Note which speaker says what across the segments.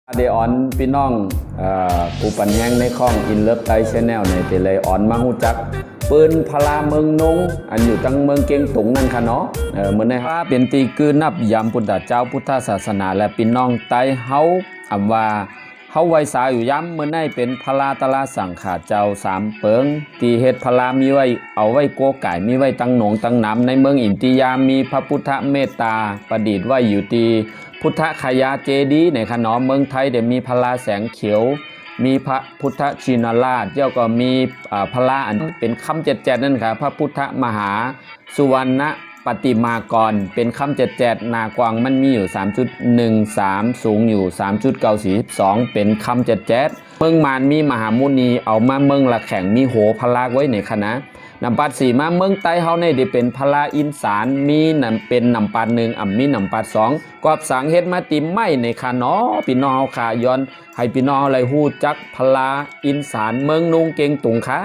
Speaker 1: เดออนพี่น้องผู้ปันแห้งในข้องอินเลิฟไตชแนลในเตเลยออนมาหูจักปืนพลาเมืองนงอันอยู่ตั้งเมืองเกียงตุงนั่นค่ะเนาะเมื่อในฮะเป็นตีกือนับยำพุทธเจ้าพุทธศาสนาและพี่น้องไตเฮาอำว่าเฮาไวสาอยู่ย้ำเมื่อในเป็นพลาตลาสังขาเจ้าสามเปิงตีเฮ็ดพลามีไว้เอาไว้โกไก่มีไว้ตั้งหนงตั้งน้ำในเมืองอินติยามีพระพุทธเมตตาประดิษฐ์ไว้อยู่ตีพุทธคยาเจดีในขนอมเมืองไทยเดี๋ยวมีพลาแสงเขียวมีพระพุทธชินราชเจ้าก็มีพลาอันเป็นคำเจ็ดนั่นค่ะพระพุทธมหาสุวรรณปฏิมากรเป็นคำเจ็ดหนากว้างมันมีอยู่ 3.13 สูงอยู่ 3.942 เป็นคำเจ็ดเมืองมานมีมหามุนีเอามาเมืองละแข่งมีโหพลาไว้ในคณะนำปัดสีมาเมืองใต้เฮาในได้เป็นพลาอินสารมีนำเป็นนำปัดหนึ่งมีนำปัดสองกอบสังเฮ็ดมาติมไม่ในคานอพี่น้องเฮาขาย้อนให้พี่น้องอะไรฮู้จักพลาอินสารเมืองนุงเก่งตุงค่ะ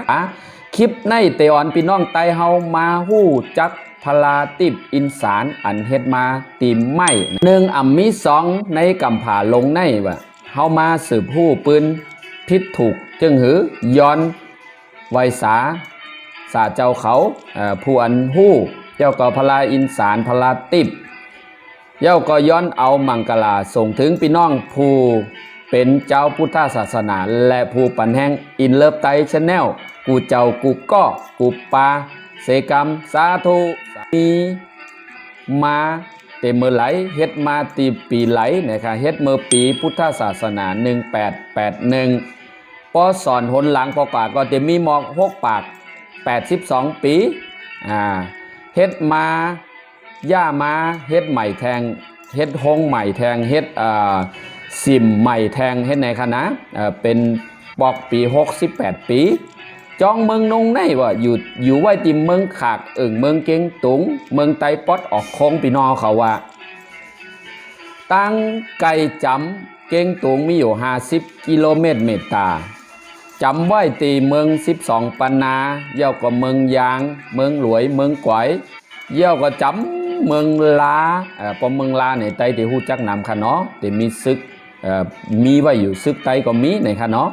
Speaker 1: คลิปในเตออนพี่น้องใต้เฮามาฮู้จักพลาติบอินสารอันเฮ็ดมาติมไม่หนึ่งมีสองในกำผาลงในว่าเฮามาสืบฮู้ปืนพิษถูกจึงหือย้อนไวสาเจ้าเขาผู้อันหู้เจ้าก็พลาอินสารพลาติบเจ้าก็ย้อนเอามังกลาส่งถึงพี่น้องผู้เป็นเจ้าพุทธศาสนาและผู้ปันแห้งอินเลิฟไตชแนลกูเจ้ากูก็กูปาเสกรรมสาธุมีมาเต็มเมื่อไหลเฮ็ดมาตีปีไหลนะคะเฮ็ดเมื่อปีพุทธศาสนา1881ปอสอนหนหลังปอกาก็จะมีหมอก6ปาก82 ปีเฮ็ดมาย่ามาเฮ็ดใหม่แทงเฮ็ดหงใหม่แทงเฮ็ดสิมใหม่แทงเฮ็ดในคณะเป็นปอกปี68 ปีจองเมืองนงในว่าอยู่ไว้ติมเมืองขากเมืองเกียงตุงเมืองไตปอดออกโค้งพี่น้องเขาว่าตั้งไก่จำเกียงตุงมีอยู่50 กิโลเมตรเมตาจำไว้ตีเมือง12 ปันนาเย่าก็เมืองยางเมืองหลวยเมืองก๋วยเย่าก็จำเมืองลาพอเมืองลาในไตที่ฮู้จักนำค่ะเนาะที่มีซึกมีไว้อยู่ซึกไตก็มีในค่ะเนาะ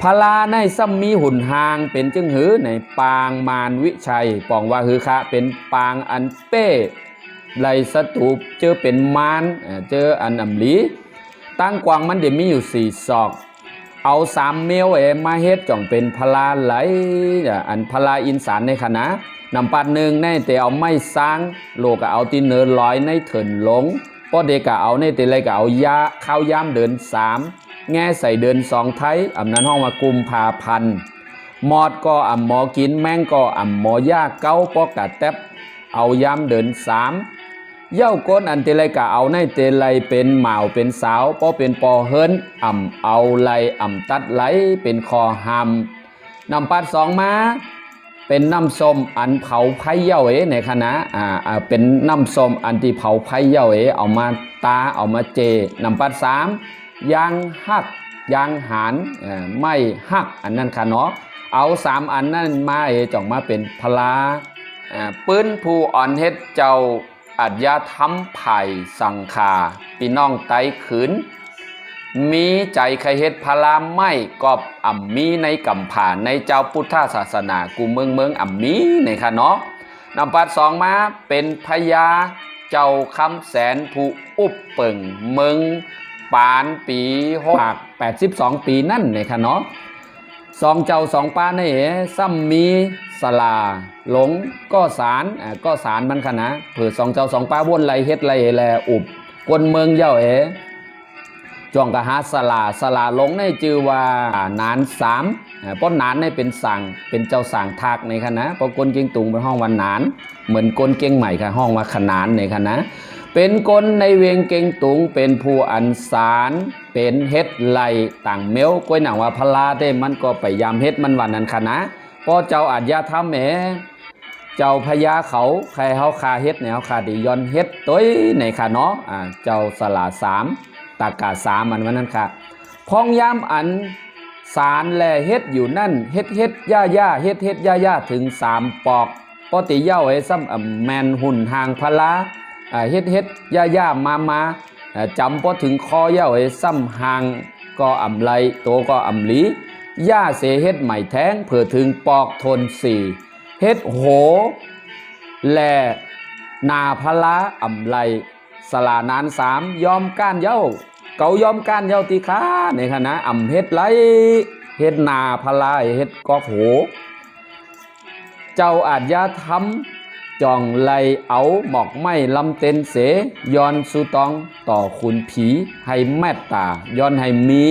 Speaker 1: พลาในซ้ำมีหุ่นหางเป็นจึงหือในปางมารวิชัยปองว่าหือคะเป็นปางอันเป้ไหลสตูปเจอเป็นมารเจออันอำลีตั้งกวางมันเดี๋ยวมีอยู่4 ศอกเอา3 เมลมาเฮ็ดจ่องเป็นพลาไหลอันพลาอินสารในคณะนำปัดหนึ่งในแต่เอาไม่สร้างโลกเอาตีเนินลอยในเถินหลงป้อเด็กเอาในแต่ไรก็เอายาข้าวย่ำเดิน3แง่ใส่เดิน2ไทยอำนั้นห้องมากุมภาพันธ์มอดก็หมอกินแมงก็หมอยาเก้าป้อกะแทบเอาย่ำเดิน3เย้าก้นอันเตไลกะเอาในเตไลเป็นหม่าวเป็นสาวป้อเป็นปอเฮิรนเอาไลตัดไหลเป็นคอหำนำปัด2มาเป็นน้ำส้มอันเผาไผ่เย้าในคณะเป็นน้ำส้มอันที่เผาไผ่เย้าเอามาตาเอามาเจนำปัด3ยางหักยางหานไม่หักอันนั้นค่ะเนาะเอา3อันนั้นมาจ่องมาเป็นพลาปื้นผู้อ่อนเฮ็ดเจ้าอัจยธรรมไผ่สังขาพี่น้องไตขืนมีใจใครเฮ็ดพลาไม่กอบมีในกำผ่านในเจ้าพุทธศาสนากูเมืองมีในค่ะเนาะนำปัด2มาเป็นพญาเจ้าคำแสนผู้อุบเปิงเมืองปานปี82 ปีนั่นในค่ะเนาะ2 เจ้า2 ป้าในซ้ำมีสลาหลงก็สารมันค่ะนะเผื่อ2 เจ้า 2 ป้าวนไรเฮ็ดไรแลอุบกวนเมืองเย้าจ้องกะหาสลาหลงในจือว่านาน3ป้อนนานในเป็นสั่งเป็นเจ้าสั่งทักในค่ะนะเพราะกนเกียงตุงเป็นห้องวันนานเหมือนกนเกียงใหม่ค่ะห้องว่าขนานในค่ะนะเป็นคนในเวียงเกียงตุงเป็นผู้อันสารเป็นเฮ็ดไหลต่างเมลก้อยหนังว่าพลาเต้มันก็ไปยามเฮ็ดมันวันนั้นค่ะนะพอเจ้าอาจยาทำเจ้าพญาเขาใครเฮาคาเฮ็ดแนวคาดิยอนเฮ็ดต้ยในค่ะเนาะเจ้าสลา3ตากา3มันวันนั้นค่ะพ้องยามอันสารแลเฮ็ดอยู่นั่นเฮ็ดย่าเฮ็ดย่าถึง3 ปอกปอติเย้าซ้ำแมนหุ่นหางพลาเฮ็ดย่ามา จำพอถึงคอเย้าไอ้ซ้ำหางก็อำไลโตก็อำลีย่าเสเฮ็ดใหม่แท้งเผื่อถึงปอกทนสี่เฮ็ดโหแลนาพละอำไลสลานานสามยอมก้านเย้าเกายอมก้านเย้าตีค้าในคณะอำเฮ็ดไรเฮ็ดนาพละเฮ็ดกอกโหเจ้าอาจยาทำจ่องไลเอาหมอกไม้ลำเต็นเสย้อนสุตองต่อคุณผีให้แม่ตาย้อนให้มี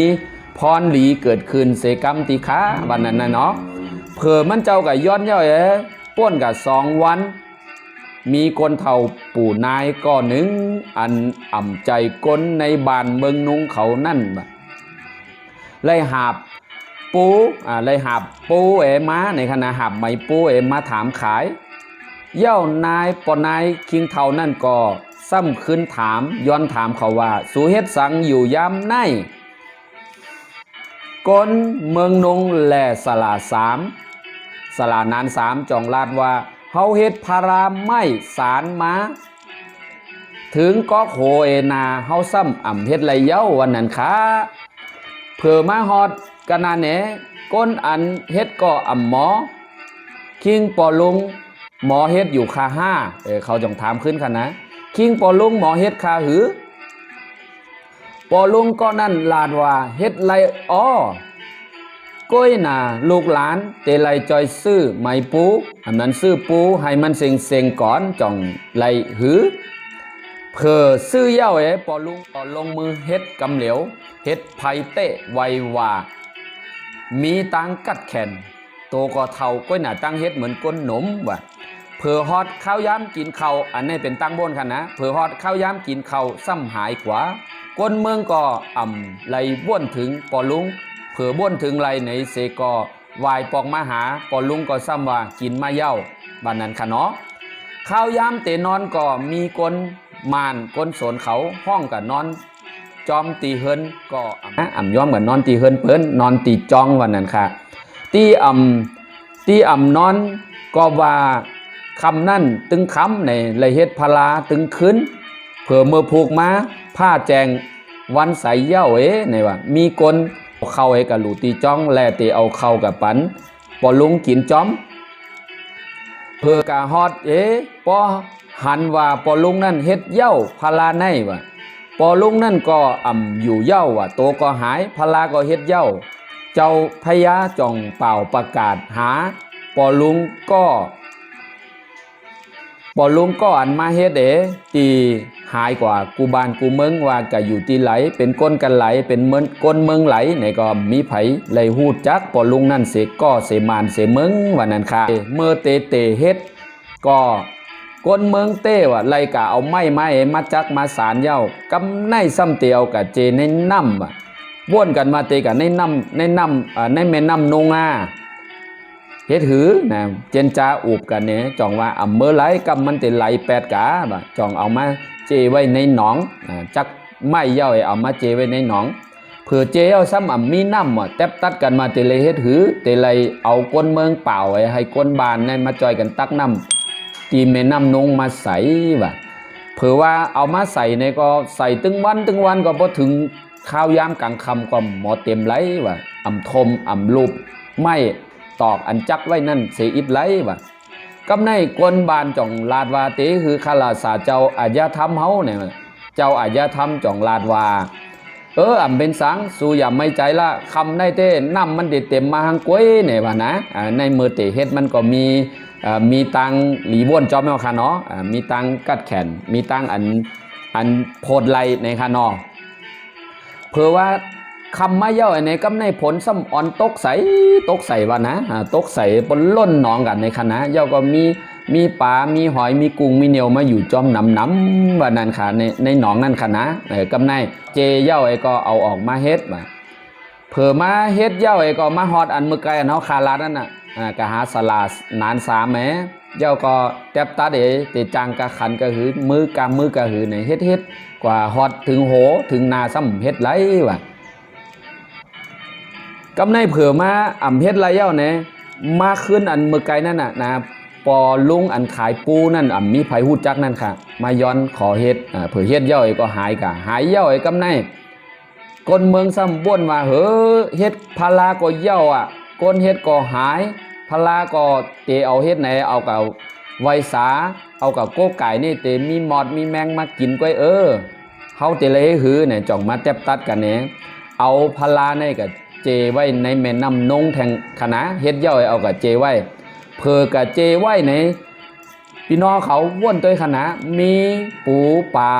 Speaker 1: พรหลีเกิดขึ้นเสกรรมติค้าวันนั้นนะเนาะเผื่อมันเจ้ากับย้อนเย้าป้นกับ2 วันมีคนเท่าปู่นายก็หนึ่งอันอ่ำใจก้นในบ้านเมืองนุงเขานั่นไล่หาบปูไล่หาบปูมาในขณะหาบไม่ปูมาถามขายเย้านายปอนายคิงเท่านั่นก็ซ้ำขึ้นถามย้อนถามเขาว่าสูเฮ็ดสังอยู่ย้ำในก้นเมืองนุงแหล่สลา3สลานาน3จองลาดว่าเฮาเฮ็ดพาราไม่สารมาถึงก็โหนาเฮาซ้ำอ่ำเฮ็ดไรเย้าวันนั้นค่ะเผื่อมาฮอดกันนาแหนก้นอันเฮ็ดก็อ่ำหมอคิงปอลุงหมอเฮ็ดอยู่คา5เขาจงถามขึ้นค่ะนะคิงปอลุงหมอเฮ็ดคาหือปอลุงก็นั่นลาดว่าเฮ็ดไรก้อยน่ะลูกหลานเตไลจอยซื้อไม้ปูอันนั้นซื้อปูให้มันเซ็งก่อนจ่องไลหือเพื่อซื้อเย้าปอลุงก็ลงมือเฮ็ดกำเหลวเฮ็ดไผ่เตะไวว่ามีตังกัดแขนโตก็เท่าก้อยน่ะตั้งเฮ็ดเหมือนก้นหนมว่ะเพื่อฮอดข้าวย้ำกินข้าวอันนี้เป็นตั้งบนค่ะนะเพื่อฮอดข้าวย้ำกินข้าวซ้ำหายกว่าก้นเมืองก็อ่ำไลบ้วนถึงปอลุงเผื่อบ้วนถึงไรในเสกอวายปอกมาหาปอลุงก็ซ้ำว่ากินมาเย้าบ้านนั้นค่ะเนาะข้าวยามเตนอนก็มีคนมานคนสนเขาห้องกับนอนจอมตีเฮินก็อ่ำย้อมกับนอนตีเฮินเปิ้นนอนตีจองวันนั้นค่ะตีอ่ำนอนก็ว่าคำนั่นตึงคำในไรเฮ็ดพลาตึงขึ้นเผื่อเมื่อผูกมาผ้าแจงวันใสเย้าในว่ามีคนเข้าให้กับหลูตีจ้องแลตีเอาเข้ากับปันปอลุงกินจ้อมเพื่อกะฮอดปอหันว่าปอลุงนั่นเฮ็ดเย้าพลาในว่ะปอลุงนั่นก็อยู่เย้าว่ะโตก็หายพลาก็เฮ็ดเย้าเจ้าพญาจ่องเป่าประกาศหาปอลุงก็อันมาเฮ็ดตีหายกว่ากูบานกูเมืองว่าก็อยู่ที่ไหลเป็นก้นกันไหลเป็นเมืองก้นเมืองไหลในก็มีไผไหลหูดจักปอลุงนั่นเสก็เสมานเสเมืองวันนั้นค่ะเมื่อเตเฮ็ดก็ก้นเมืองเต้ว่าไหลกะเอาไม้มาจักมาสารเย้ากำในซ้ำเตียวกะเจในน้ำบ้วนกันมาเตกะในแม่น้ำนงเฮ็ดหือนะเจนจ้าอูบกันเนี่ยจ่องว่าเมื่อไหลกำมันเตไหล8 กาจ่องเอามาเจไว้ในหนองจักไม่เย้าเอามาเจไว้ในหนองเผื่อเจเอาซ้ำมีน้ำแทบตัดกันมาเตเลยเฮ็ดหือเตเลยเอาก้นเมืองเปล่าให้ก้นบานนั่นมาจอยกันตักน้ำตีแม่น้ำนงมาใส่เผื่อว่าเอามาใส่ในก็ใส่ตึงวันก็พอถึงข้าวยามกลางคำก็หมอเต็มไหลทมลูบไม่ตอกอันจักไว้นั่นเสียอิดไหลกำในกวนบานจ่องลาดวาเตคือข้าราชาเจ้าอาญาธรรมเฮาเนี่ยเจ้าอาญาธรรมจ่องลาดวาเป็นสังสู่อย่าไม่ใจละคำได้เต้น้ำมันเด็ดเต็มมาหังกล้วยเนี่ยว่านะในมือเตเฮ็ดมันก็มีตังหลีบ้วนจอมเอาค่ะเนาะมีตังกัดแขนมีตังอันโพดไหลในค่ะเนาะเผื่อว่าคำมาเย้าในกำในผลซ้ำอ่อนตกใสว่านะตกใสบนล้นหนองกันในคณะเย้าก็มีปลามีหอยมีกุ้งมีเหนียวมาอยู่จอมน้ำว่านั่นค่ะในหนองนั่นคณะกำในเจเย้าก็เอาออกมาเฮ็ดเผื่อมาเฮ็ดเย้าก็มาฮอดอันมือไกลเนาะคาลาดนั่นน่ะกะหาสลานาน3แหมเย้าก็แทบตาเตจังกะขันกะหือมือกะหือในเฮ็ดกว่าฮอดถึงโหถึงนาซ้ำเฮ็ดไหลว่ะกำในเผื่อมาเฮ็ดไรเย้าเนี่ยมาขึ้นอันมือไกลนั่นน่ะนะ ปอลุงอันขายปูนั่นมีไผฮู้จักนั่นค่ะมาย้อนขอเฮ็ดเผื่อเฮ็ดเย่าไอ้ก็หายกะหายเย่าไอ้กำไนคนเมืองซ้ำบ่นว่าเฮ้อเฮ็ดพาราก็เย่าคนเฮ็ดก็หายพาราก็เตเอาเฮ็ดไหนเอากับไวสาเอากับโก้ไก่นี่เตมีหมอดมีแมงมากินก้อยเฮาเตเลยหือเนี่ยจ่องมาแตบตัดกันเนี่ยเอาพารานี่กับเจไว้ในแม่น้ำนงแทงคณะเฮ็ดเย่าไอ้เอากับเจไว้เพอกับเจไว้ในพี่น้องเขาว่นตัวขณะมีปูปลา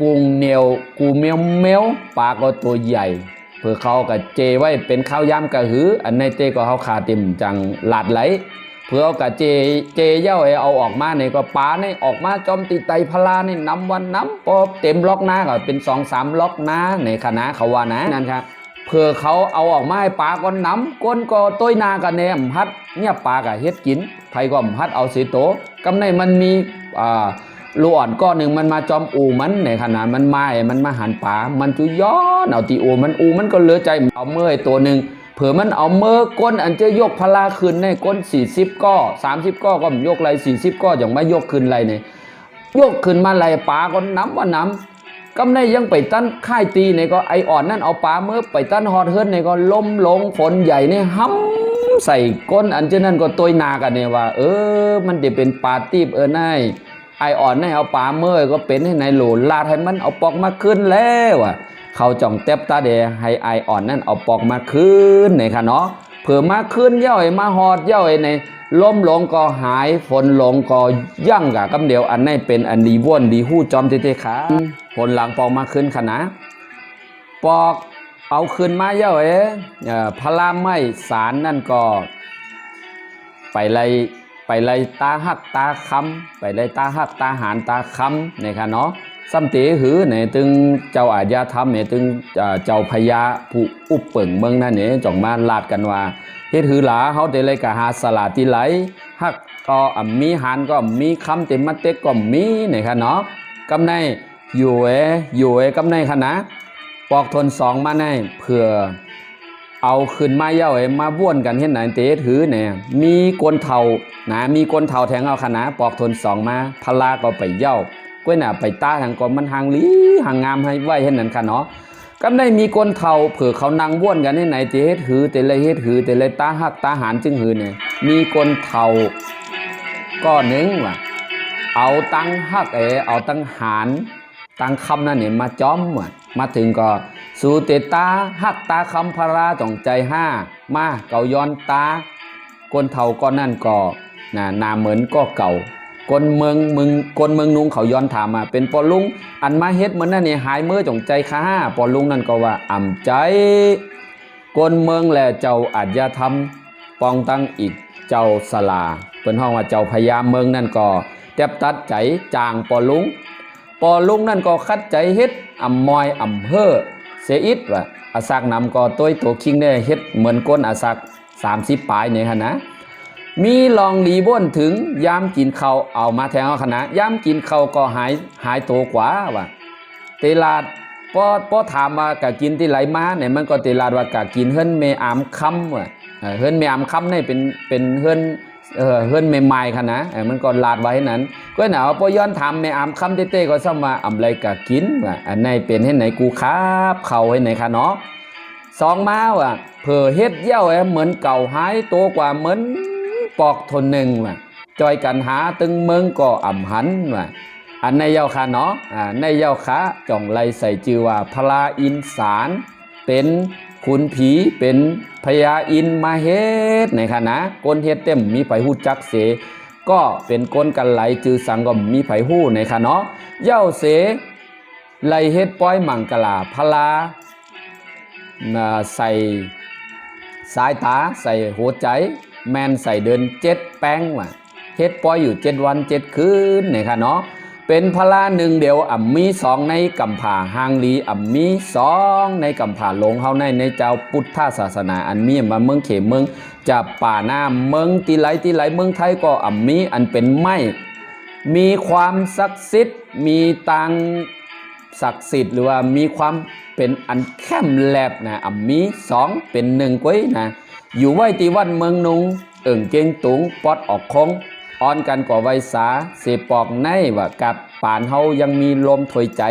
Speaker 1: กุ้งเหนียวกูเมียวเมียวปลาก็ตัวใหญ่เพื่อเขากับเจไว้เป็นข้าวยำกะหืออันในเจก็เขาขาเต็มจังหลาดไหลเพื่อเอากับเจเย่าเอาออกมาเนี่ยก็ปลาเนี่ยออกมาจอมตีไตพลาเนี่ยน้ำวันน้ำพอเต็มล็อกน้าก็เป็น2-3ล็อกน้าในคณะเขาว่านะนั่นครับเพื่อเขาเอาออกมาให้ปลาก็น้ำก้นก็ต้ยนากันเนี่ยฮัดเนี่ยปลากับเฮ็ดกินไผก็ฮัดเอาสีโตกำในมันมีลูกอ่อนก้อนหนึ่งมันมาจอมอูมันในขณะมันมาหันป่ามันจุย้อนเอาตีอูมันก็เหลือใจเอาเมื่อตัวหนึ่งเผื่อมันเอาเมื่อก้นอันจะยกพลาคืนในก้น40ก้อ30ก้อก็ยกไร40ก้ออย่างไม่ยกคืนไรเนี่ยยกคืนมาไรป่าก็น้ำว่าน้ำกำในยังไปตั้นค่ายตีเนี่ยก็ไออ่อนนั่นเอาป่าเมื่อไปตั้นฮอดเฮิร์นเนี่ยก็ล้มลงฝนใหญ่เนี่ยห้ำใส่ก้นอันเจนั่นก็ตัวนากันเนี่ยว่ามันจะเป็นปลาตีบนายไออ่อนให้เอาปลาเมื่อก็เป็นให้ในโหลลาดให้มันเอาปอกมาขึ้นแล้วเขาจ่องเต็บตาเดให้ไออ่อนนั่นเอาปอกมาขึ้นในค่ะเนาะเผื่อมาขึ้นเย่าไอมาหอดเย่าไอในล้มลงก็หายฝนลงก็ยั่งกะกำเดียวอันนี้เป็นอันดีว่นดีหู้จอมเตะขาผลหลังปอกมาขึ้นค่ะนะปอกเอาขึ้นมาเย่าพลาไม่สารนั่นก็ไปไล่ตาหักตาคำไปไล่ตาหักตาหานตาคำเนี่ยค่ะเนาะซ้ำเต๋หือเนี่ยตึงเจ้าอาญาธรรมเนี่ยตึงเจ้าพญาผู้อุปเปิงเมืองนั่นเนี่ยจ่องมาลาดกันว่าเฮ็ดหือหลาเขาเตเลยกะหาสลาติไหลหักก็มีหานก็มีคำเต็มมัดเต็กก็มีเนี่ยค่ะเนาะกำในอยู่กำในค่ะนะปอกทน2มาในเพื่อเอาขึ้นมาเย่ามาบ้วนกันเห็นไหนเต๋ถือเนี่ยมีกลเท่านะมีกลเท่าแทงเอาขนาปอกทน2มาพลาก็ไปเย่าก้วยหน่ะไปต้าทางก่อนมันหางลีหางงามให้ไว้เห็นนั่นค่ะเนาะก็ได้มีกลเท่าเผื่อเขานั่งบ้วนกันเห็นไหนเต๋ถือเต๋เลยเฮ็ดถือเต๋เลยตาหักตาหานจึงหือเนี่ยมีกลเท่าก็หนึ่งว่ะเอาตั้งหักเอาตั้งหานตั้งคำนั่นเนี่ยมาจ้อมว่ะมาถึงก็สูเตตาหักตาคำพาราจ่องใจ5มาเก่าย้อนตากนเท่าก็นั่นก็นาเหมือนก็เก่ากนเมืองนุงเขาย้อนถามมาเป็นปอลุงอันมาเฮ็ดเหมือนนั่นเนี่ยหายเมื่อจ่องใจค่ะปอลุงนั่นก็ว่าอ่ำใจกนเมืองแหละเจ้าอาจยาทำปองตั้งอีกเจ้าสลาเป็นห้องว่าเจ้าพญาเมืองนั่นก็แทบตัดใจจางปอลุงนั่นก็คัดใจเฮ็ดอ่ำมอยอ่ำเฮ่อเสียอิดว่าอาศักนำก็ตัวคิงได้เฮ็ดเหมือนก้นอาศัก30ปลายเนี่ยค่ะนะมีลองดีบ้นถึงยามกินข้าวเอามาแทงเอาขณะยามกินข้าวก็หายโตกว่าว่าเตลาดพอถามว่ากะกินที่ไหลมาเนี่ยมันก็เตลาดว่ากะกินเฮิรนเมอามคำว่าเฮิรนเมอามคำนี่เป็นเฮิรนเมไม้ค่ะนะมันก็ลาดไว้นั้นก็หนาวพอย้อนถามเมอามคำเต้ก็ซ้ำมาอำไรกะกินว่าอันไหนเป็นให้ไหนกูครับเข้าให้ไหนค่ะเนาะ2มาว่ะเผื่อเฮ็ดเย่าเหมือนเก่าหายโตกว่าเหมือนปอกทนหนึ่งว่ะจอยกันหาตึงเมืองก็อ่ำหันว่ะอันในเย้าค่ะเนาะในเย้าค่ะจ่องไล่ใส่ชื่อว่าพลาอินสารเป็นขุนผีเป็นพญาอินมาเฮ็ดในค่ะนะก้นเฮ็ดเต็มมีไผฮู้จักเสก็เป็นก้นกันไหลจือสังก็มีไผฮู้ในค่ะเนาะเย้าเสไล่เฮ็ดป้อยมังกลาพลาใส่สายตาใส่หัวใจแมนใส่เดิน7แป้งว่ะเฮ็ดปล่อยอยู่7วัน7คืนเนี่ยค่ะเนาะเป็นพลาหนึ่งเดียวมี2ในกำผาหางลีมี2ในกำผาหลงเฮาในเจ้าพุทธศาสนาอันมีมาเมืองเขมเมืองจะป่าน้ำเมืองตีไหลเมืองไทยก็มีอันเป็นไม้มีความศักดิ์สิทธิ์มีตังศักดิ์สิทธิ์หรือว่ามีความเป็นอันแค้มแลบนะมี2เป็น1ก้อยนะอยู่ไว้ที่วัดเมืองนุงเอิงเกงตุงปอดออกคง อ่อนกันกว่าไวสาเสปอกในว่ากัดป่านเฮายังมีลมถอยใจ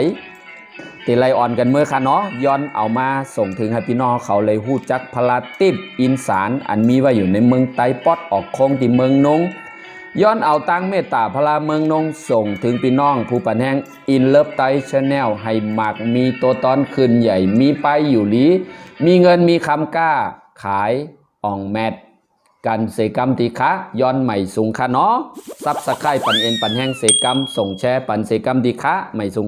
Speaker 1: ติไลอ่อนกันเมื่อค่ะเนาะย้อนเอามาส่งถึงให้พี่น้องเขาเลยฮู้จักพลาติบอินสารอันมีไว้อยู่ในเมืองไตป๊อดออกโค้งที่เมืองนงย้อนเอาตั้งเมตตาพลาเมืองนงส่งถึงพี่น้องผู้ปันแห้งอินเลิฟไตชาแนลให้หมากมีตัวตอนขึ้นใหญ่มีไปอยู่หลีมีเงินมีคำกล้าขายอ่องแมทกันเสกรรมตีคะย้อนใหม่สูงค่ะเนาะซับสไครปันเอ็นปันแห้งเสกรรมส่งแชร์ปันเสกรรมตีคะใหม่สูง